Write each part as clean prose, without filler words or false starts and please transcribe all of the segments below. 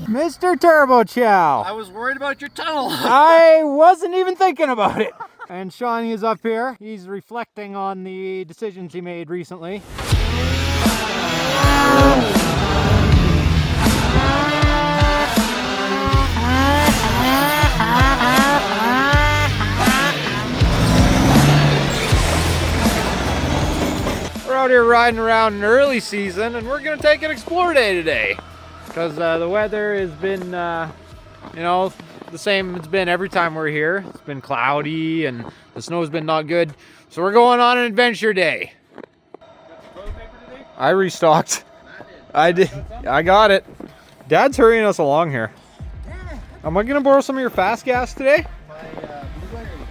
Mr. Turbo Chow. I was worried about your tunnel. I wasn't even thinking about it. And Shawnee is up here. He's reflecting on the decisions he made recently. We're out here riding around in early season, and we're gonna take an explore day today. Because the weather has been, you know, the same it's been every time we're here. It's been cloudy and the snow's been not good. So we're going on an adventure day. I restocked. I did. I got it. Dad's hurrying us along here. Am I gonna borrow some of your fast gas today?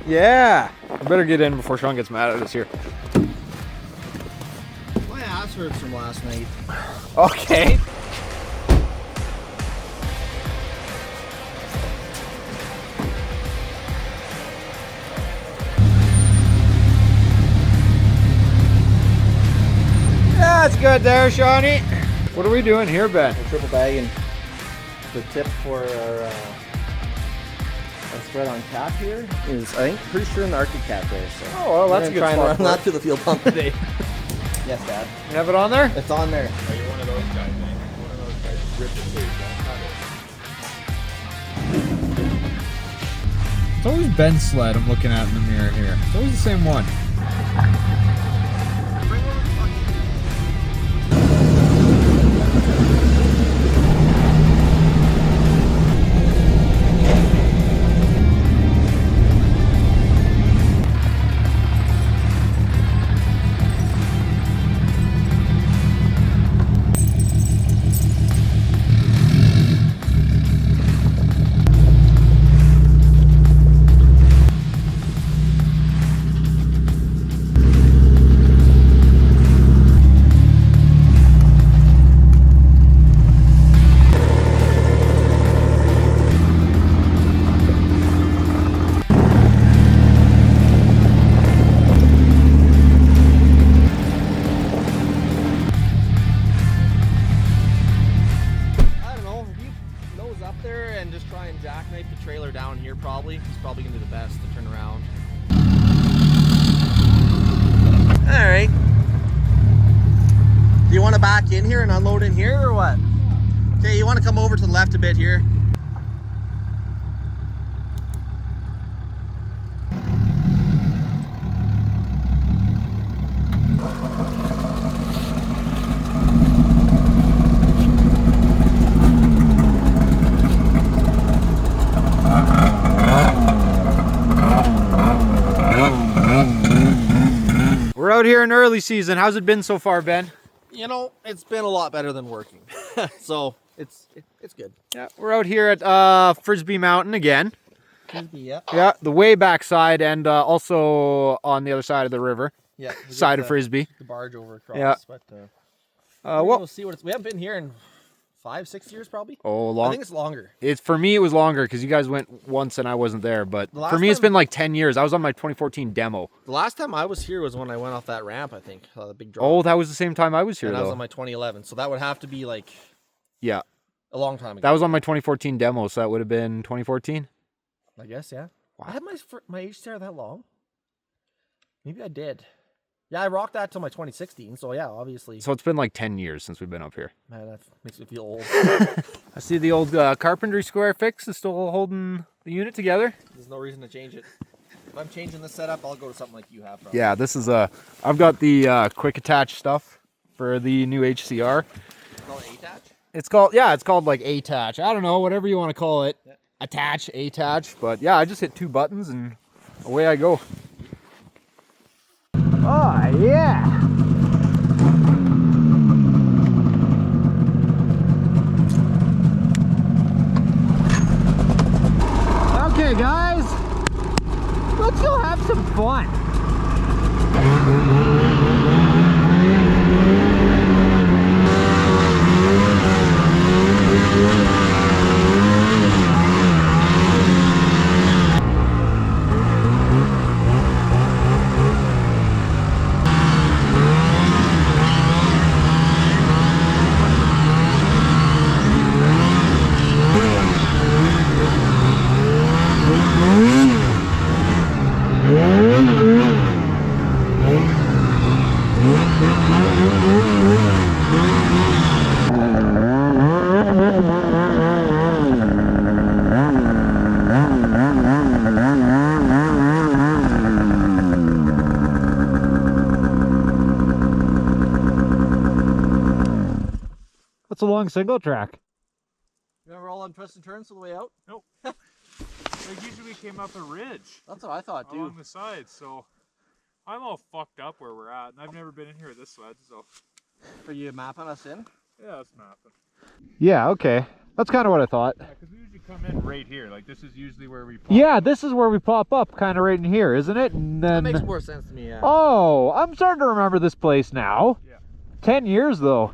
Yeah. I better get in before Sean gets mad at us here. My ass hurts from last night. Okay. That's good there, Shawnee. What are we doing here, Ben? We're triple bagging. The tip for our spread on cap here is, I think, pretty sure an Arctic Cat there. So oh, well, that's a good try and spot run that to the fuel pump today. Yes, Dad. You have it on there? It's on there. Are you one of those guys, man? One of those guys who rip the tape, don't cut it. It's always Ben's sled I'm looking at in the mirror here. It's always the same one. Probably. It's probably gonna be the best to turn around. Alright. Do you want to back in here and unload in here or what? Okay, you want to come over to the left a bit here. We're out here in early season. How's it been so far, Ben? You know, it's been a lot better than working. So it's good. Yeah, we're out here at Frisbee Mountain again. Frisbee, yeah. Yeah, the way back side and also on the other side of the river. Yeah. Side of Frisbee. The barge over across. Yeah. But, well, see what it's. We haven't been here in 5-6 years probably. Oh, long. I think it's longer. It's for me. It was longer because you guys went once and I wasn't there. But The last for me, it's time- been like 10 years. I was on my 2014 demo. The last time I was here was when I went off that ramp. I think the big drop. Oh, that was the same time I was here, and I was though. on my 2011. So that would have to be like Yeah, a long time ago. that was on my 2014 demo, so that would have been 2014. I guess, yeah. I had my HCR that long. Maybe I did. Yeah, I rocked that till my 2016. So yeah, obviously. So it's been like 10 years since we've been up here. Man, that makes me feel old. I see the old carpentry square fix is still holding the unit together. There's no reason to change it. If I'm changing the setup, I'll go to something like you have. Probably. Yeah, this is I've got the quick attach stuff for the new HCR. Call it attach? It's called, yeah, it's called like attach. I don't know, whatever you want to call it. Yeah. Attach, attach. But yeah, I just hit 2 buttons and away I go. Oh, yeah. Okay, guys. Let's go have some fun. That's a long single track. Remember all on twists and turns on the way out? Nope. Like usually we came up a ridge That's what I thought, too. along the sides, so I'm all fucked up where we're at, and I've never been in here with this sled, so Are you mapping us in? yeah, that's mapping. Yeah, okay. That's kind of what I thought. Yeah, because we usually come in right here. Like this is usually where we pop. Yeah, this is where we pop up, kind of right in here, isn't it? And then... That makes more sense to me, yeah. Oh, I'm starting to remember this place now. Yeah. 10 years though.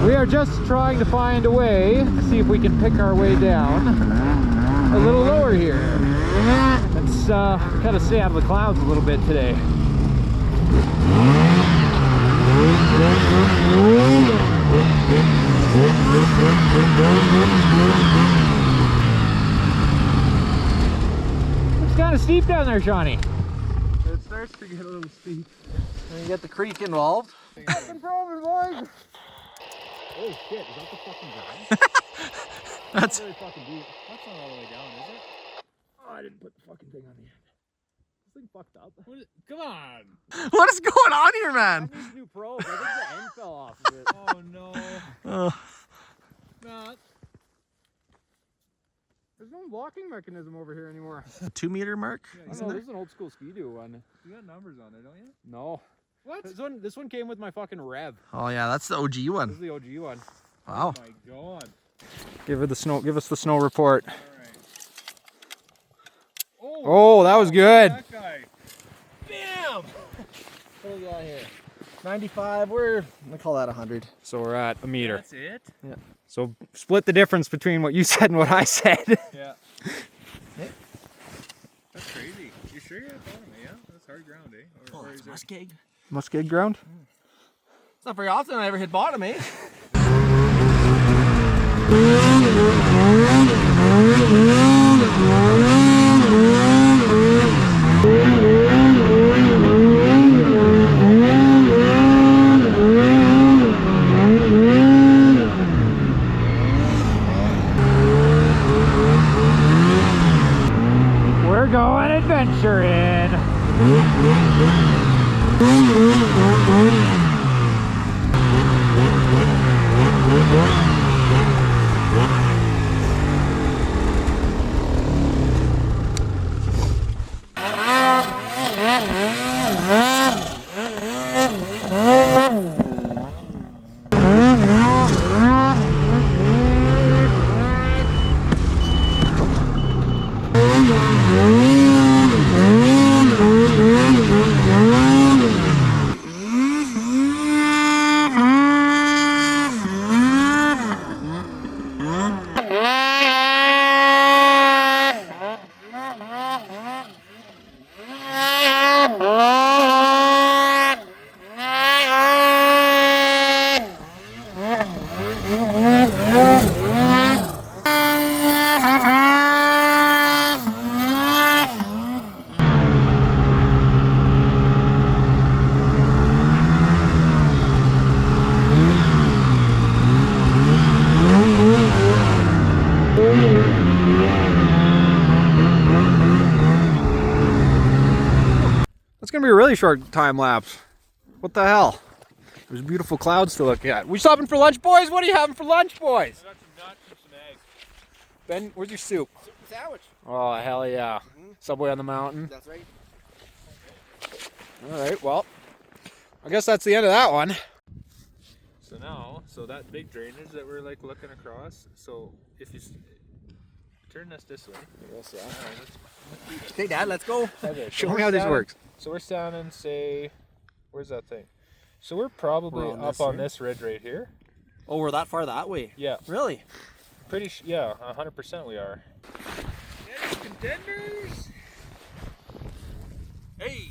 We are just trying to find a way to see if we can pick our way down a little lower here. Let's kind of stay out of the clouds a little bit today. It's kind of steep down there, Shawnee. It starts to get a little steep. And you get the creek involved. Fucking problem, boys. Oh shit, is that the fucking ground? That's Really fucking deep. That's not all the way down, is it? Oh, I didn't put the fucking thing on the end. This thing fucked up. Come on. what is going on here, man? I need new probes. I think the end fell off of it. Oh no. Not. There's no locking mechanism over here anymore. A 2 meter mark? Yeah, I Isn't don't know, there? this is an old school Ski-Doo one. You got numbers on it, don't you? No. What? This one came with my fucking Rev. Oh yeah, that's the OG This one. is the OG one. Wow. Oh my god. Give us the snow report. All right. Oh, that was good. That guy. Bam! What do we got here? 95, we're gonna call that 100. So we're at a meter. That's it? Yeah. So split the difference between what you said and what I said. Yeah. Yeah. That's crazy. You sure you're at bottom, yeah? That's hard ground, eh? Or is there... Muskeg. Muskeg ground? It's not very often I ever hit bottom, eh? We're going adventuring. That's gonna be a really short time lapse. What the hell? There's beautiful clouds to look at. We stopping for lunch, boys? What are you having for lunch, boys? I got some nuts and some eggs. Ben, where's your soup? Sandwich. Oh, hell yeah. Subway on the mountain. That's right. All right, well, I guess that's the end of that one. So now, that big drainage that we're like looking across, so if you turn this way. Yes, yeah. All right, Okay, Dad, let's go. okay, Show we're me how this standing- works. So we're standing, say, where's that thing? So we're probably We're on up this on here? this ridge right here. Oh, we're that far that way. Yeah, Really? yeah, 100% we are. Yeah, contenders. Hey.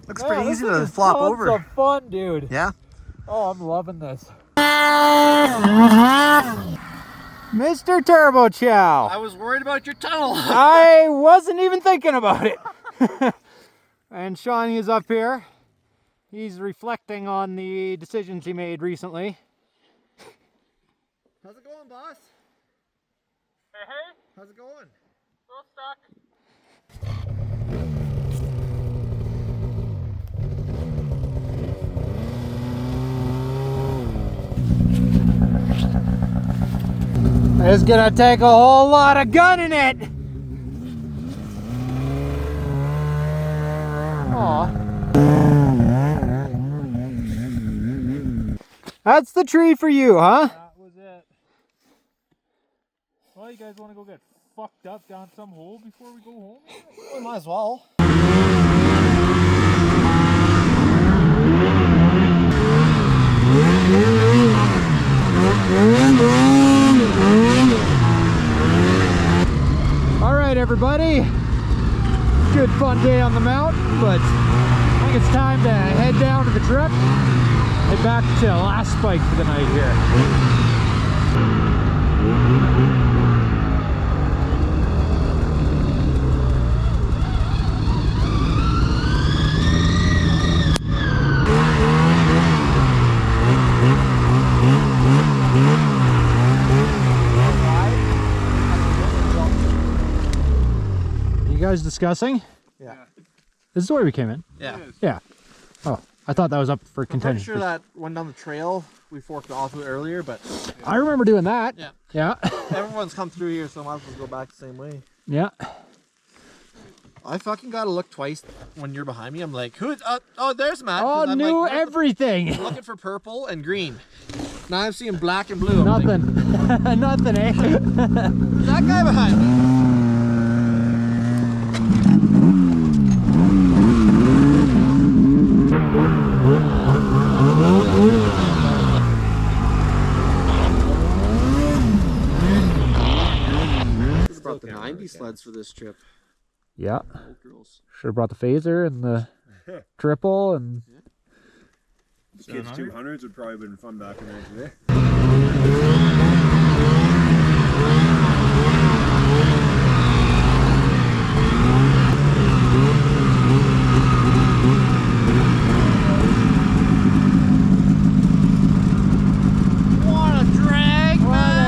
Looks pretty easy to flop over. Tons of fun, dude. Yeah. Oh, I'm loving this. Mr. Turbo Chow. I was worried about your tunnel. I wasn't even thinking about it. And Shawnee is up here. He's reflecting on the decisions he made recently. How's it going, boss? Hey, hey, How's it going? still stuck. It's gonna take a whole lot of gunning it. Aw. That's the tree for you, huh? That was it. Well, you guys want to go get fucked up down some hole before we go home? We might as well. All right, everybody. Good fun day on the mountain, but I think it's time to head down to the truck. Head back to last spike for the night here. You guys discussing? Yeah. This is where we came in. Yeah. Yeah. Oh, I thought that was up for I'm contention. pretty sure that went down the trail. We forked off it earlier, but I remember doing that. Yeah. Yeah. everyone's come through here, so I might as well go back the same way. Yeah. I fucking gotta look twice when you're behind me. I'm like, who's? Oh, there's Matt. Oh, 'cause I'm knew like, everything. looking for purple and green. Now I'm seeing black and blue. I'm Nothing. Like, Nothing, eh? who's that guy behind me? Brought the 90 sleds for this trip. Yeah. Old girls. Should have brought the phaser and the triple and. Kids 200s would probably have been fun back in there today. What a drag, man!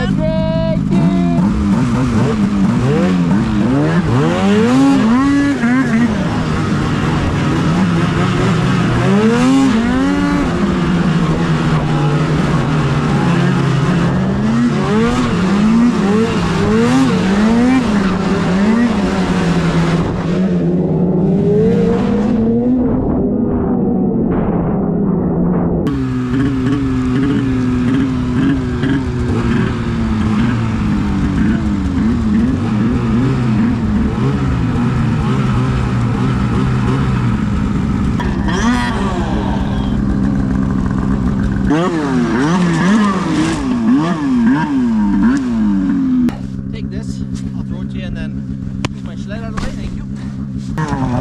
Take this, I'll throw it to you and then use my sled out of the way, thank you.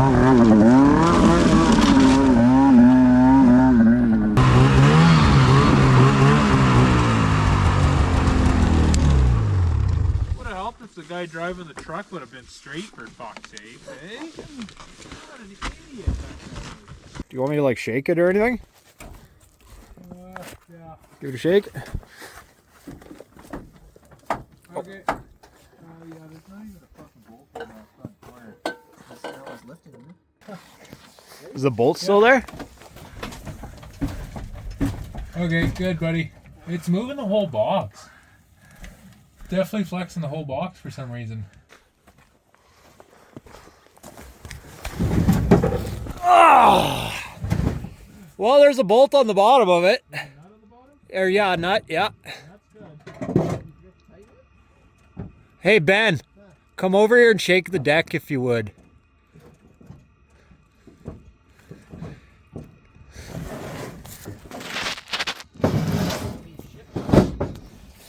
Would have helped if the guy driving the truck would have been straight, for fuck's sake, eh? What an idiot that guy Do you want me to like shake it or anything? is. Yeah. Give it a shake. Okay. Yeah, there's not even a fucking bolt in that front corner. Is the bolt still there? Okay, good, buddy. It's moving the whole box. Definitely flexing the whole box for some reason. Well, there's a bolt on the bottom of it. Or yeah, nut, yeah. That's good. Hey Ben, come over here and shake the deck if you would.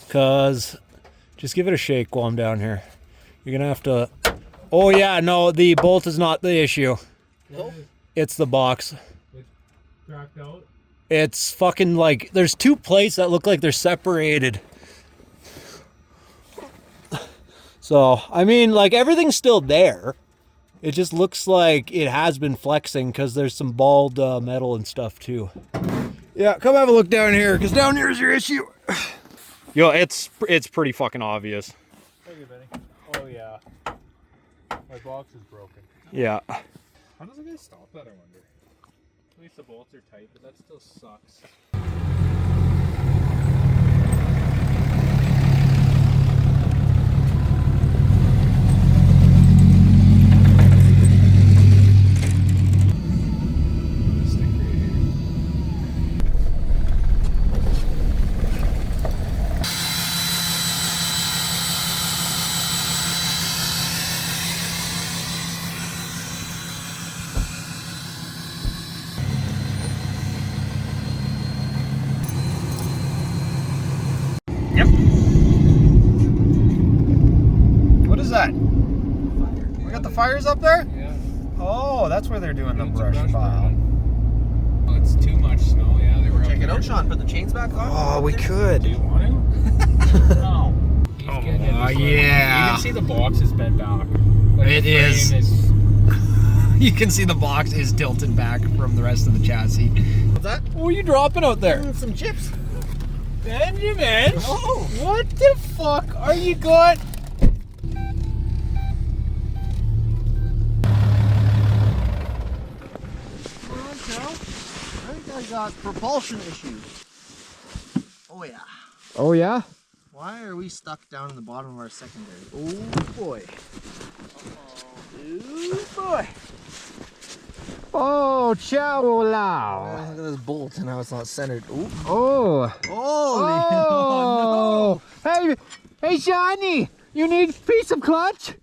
Cause just give it a shake while I'm down here. You're gonna have to. Oh yeah, no, the bolt is not the issue. Nope. It's the box. It's cracked out. It's fucking like, there's two plates that look like they're separated. So, I mean, like, everything's still there. It just looks like it has been flexing because there's some bald metal and stuff too. Yeah, come have a look down here, because down here is your issue. Yo, it's pretty fucking obvious. Thank you, Benny. Oh yeah. My box is broken. Yeah. How does a guy stop that, I wonder? At least the bolts are tight, but that still sucks. What is that? We got the fires up there? Yeah. Oh, that's where they're doing the It's a brush pile. burning. Oh, it's too much snow. Yeah, they were Check up it there. out, Sean. Put the chains back on. Oh, we could. Do you want to? No. He's Oh, getting in this yeah. You can see the box is bent back. Like It the is. frame is. You can see the box is tilted back from the rest of the chassis. What's that? What are you dropping out there? Some chips. Benjamin! Oh. What the fuck are you going? I think I got propulsion issues. Oh yeah. Oh yeah? Why are we stuck down in the bottom of our secondary? Oh boy. Oh boy. Oh, ciao Oh, lao. look at this bolt and how it's not centered. Ooh. Oh. Holy. Oh. Hey, Johnny, you need a piece of clutch?